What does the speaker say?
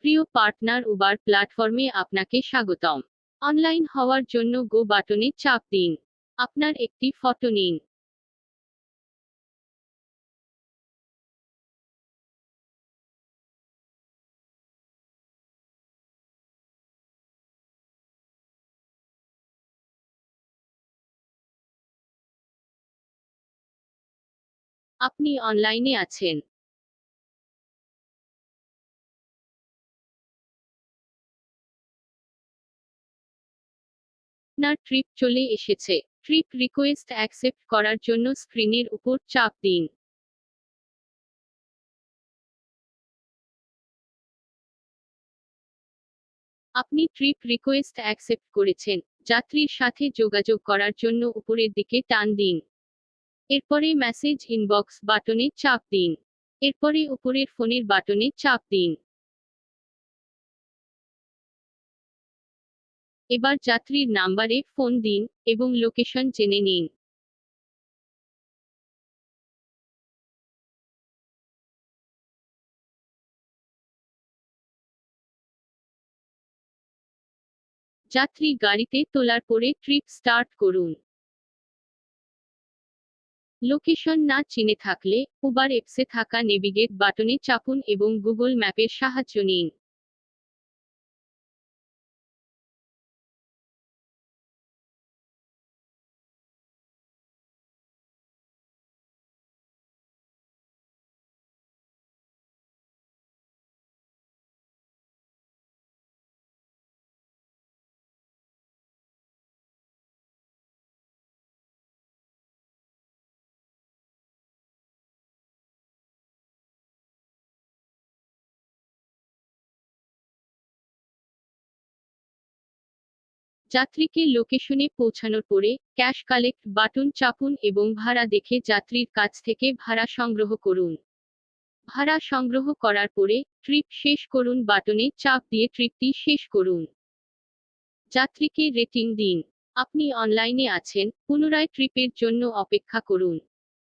প্রিয় partner Uber প্ল্যাটফর্মে আপনাকে স্বাগতম। অনলাইন হওয়ার জন্য গো বাটনে চাপ দিন। আপনার একটি ফটো নিন। আপনি অনলাইনে আছেন। আপনার ট্রিপ চলে এসেছে। ট্রিপ রিকোয়েস্ট অ্যাকসেপ্ট করার জন্য স্ক্রিনের উপর চাপ দিন। আপনি ট্রিপ রিকোয়েস্ট অ্যাকসেপ্ট করেছেন। যাত্রীর সাথে যোগাযোগ করার জন্য উপরের দিকে টান দিন। এরপরে মেসেজ ইনবক্স বাটনে চাপ দিন। এরপরে উপরের ফোনের বাটনে চাপ দিন। এবার যাত্রীর নাম্বারে ফোন দিন এবং লোকেশন জেনে নিন। যাত্রী গাড়িতে তোলার পরে ট্রিপ স্টার্ট করুন। লোকেশন না চিনে থাকলে উবার অ্যাপসে থাকা নেভিগেট বাটনে চাপুন এবং গুগল ম্যাপের সাহায্য নিন। যাত্রীকে লোকেশনে পৌঁছানোর পরে ক্যাশ কালেক্ট বাটন চাপুন এবং ভাড়া দেখে যাত্রীর কাছ থেকে ভাড়া সংগ্রহ করুন। ভাড়া সংগ্রহ করার পরে ট্রিপ শেষ করুন বাটনে চাপ দিয়ে ট্রিপটি শেষ করুন। যাত্রীকে রেটিং দিন। আপনি অনলাইনে আছেন, পুনরায় ট্রিপের জন্য অপেক্ষা করুন।